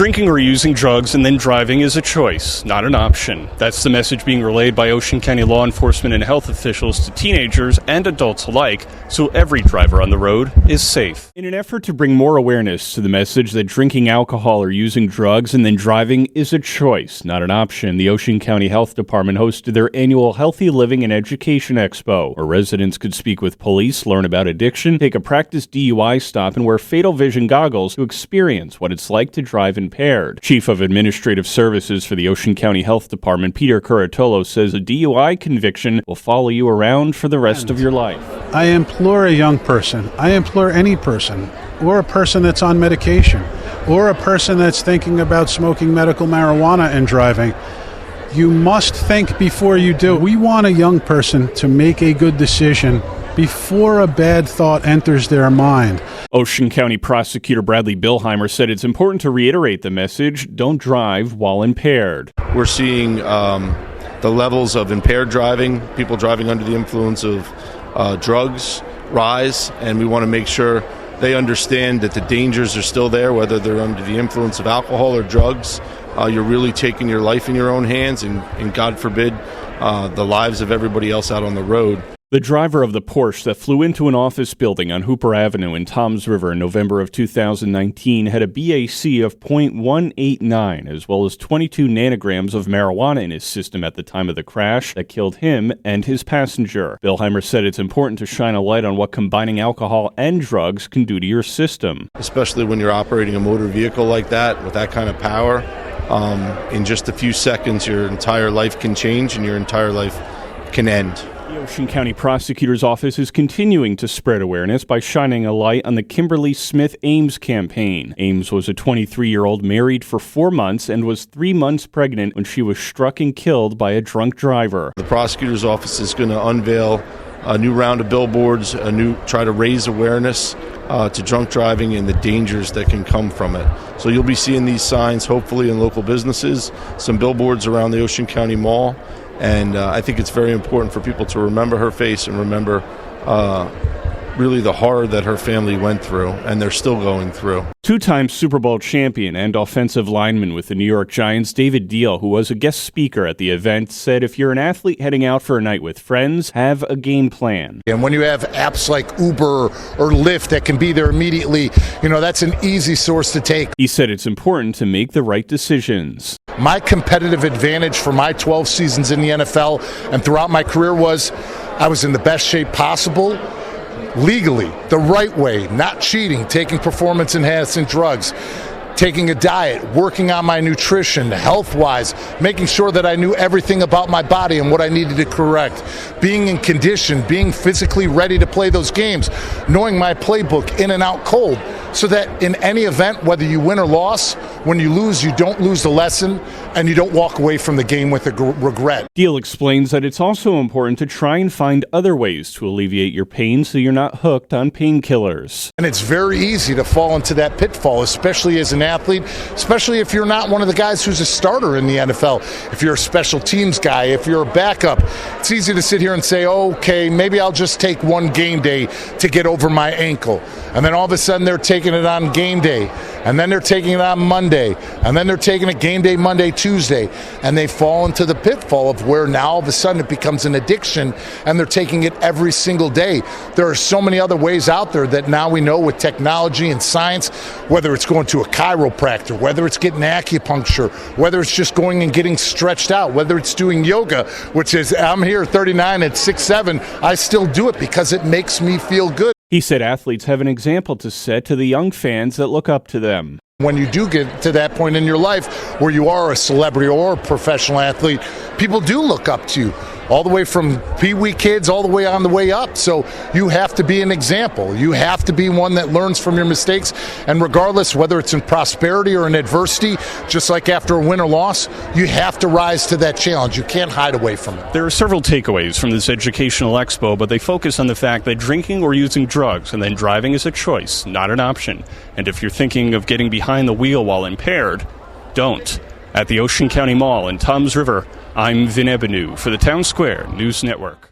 Drinking or using drugs and then driving is a choice, not an option. That's the message being relayed by Ocean County law enforcement and health officials to teenagers and adults alike, so every driver on the road is safe. In an effort to bring more awareness to the message that drinking alcohol or using drugs and then driving is a choice, not an option, the Ocean County Health Department hosted their annual Healthy Living and Education Expo, where residents could speak with police, learn about addiction, take a practice DUI stop, and wear fatal vision goggles to experience what it's like to drive impaired. Chief of Administrative Services for the Ocean County Health Department, Peter Curatolo, says a DUI conviction will follow you around for the rest of your life. I implore a young person, I implore any person, or a person that's on medication, or a person that's thinking about smoking medical marijuana and driving, you must think before you do. We want a young person to make a good decision before a bad thought enters their mind. Ocean County Prosecutor Bradley Bilheimer said it's important to reiterate the message, don't drive while impaired. We're seeing the levels of impaired driving, people driving under the influence of drugs rise, and we want to make sure they understand that the dangers are still there, whether they're under the influence of alcohol or drugs. You're really taking your life in your own hands and God forbid, the lives of everybody else out on the road. The driver of the Porsche that flew into an office building on Hooper Avenue in Toms River in November of 2019 had a BAC of .189, as well as 22 nanograms of marijuana in his system at the time of the crash that killed him and his passenger. Bilheimer said it's important to shine a light on what combining alcohol and drugs can do to your system. Especially when you're operating a motor vehicle like that, with that kind of power, in just a few seconds your entire life can change and your entire life can end. The Ocean County Prosecutor's Office is continuing to spread awareness by shining a light on the Kimberly Smith Ames campaign. Ames was a 23-year-old married for 4 months and was 3 months pregnant when she was struck and killed by a drunk driver. The Prosecutor's Office is going to unveil a new round of billboards, try to raise awareness to drunk driving and the dangers that can come from it. So you'll be seeing these signs hopefully in local businesses, some billboards around the Ocean County Mall. And I think it's very important for people to remember her face and remember really the horror that her family went through and they're still going through. Two-time Super Bowl champion and offensive lineman with the New York Giants, David Diehl, who was a guest speaker at the event, said if you're an athlete heading out for a night with friends, have a game plan. And when you have apps like Uber or Lyft that can be there immediately, that's an easy source to take. He said it's important to make the right decisions. My competitive advantage for my 12 seasons in the NFL and throughout my career was I was in the best shape possible, legally, the right way, not cheating, taking performance-enhancing drugs, taking a diet, working on my nutrition, health-wise, making sure that I knew everything about my body and what I needed to correct, being in condition, being physically ready to play those games, knowing my playbook in and out cold, so that in any event, whether you win or lose, when you lose, you don't lose the lesson and you don't walk away from the game with a regret. Diehl explains that it's also important to try and find other ways to alleviate your pain so you're not hooked on painkillers. And it's very easy to fall into that pitfall, especially as an athlete, especially if you're not one of the guys who's a starter in the NFL. If you're a special teams guy, if you're a backup, it's easy to sit here and say, okay, maybe I'll just take one game day to get over my ankle. And then all of a sudden they're taking it on game day, and then they're taking it on Monday, and then they're taking it game day Monday, Tuesday, and they fall into the pitfall of where now all of a sudden it becomes an addiction and they're taking it every single day. There are so many other ways out there that now we know with technology and science, whether it's going to a chiropractor, whether it's getting acupuncture, whether it's just going and getting stretched out, whether it's doing yoga, which is, I'm here 39 at 6'7", I still do it because it makes me feel good. He said athletes have an example to set to the young fans that look up to them. When you do get to that point in your life where you are a celebrity or a professional athlete, people do look up to you, all the way from pee-wee kids all the way on the way up. So you have to be an example. You have to be one that learns from your mistakes. And regardless, whether it's in prosperity or in adversity, just like after a win or loss, you have to rise to that challenge. You can't hide away from it. There are several takeaways from this educational expo, but they focus on the fact that drinking or using drugs and then driving is a choice, not an option. And if you're thinking of getting behind the wheel while impaired, don't. At the Ocean County Mall in Toms River, I'm Ebenau for the Townsquare News Network.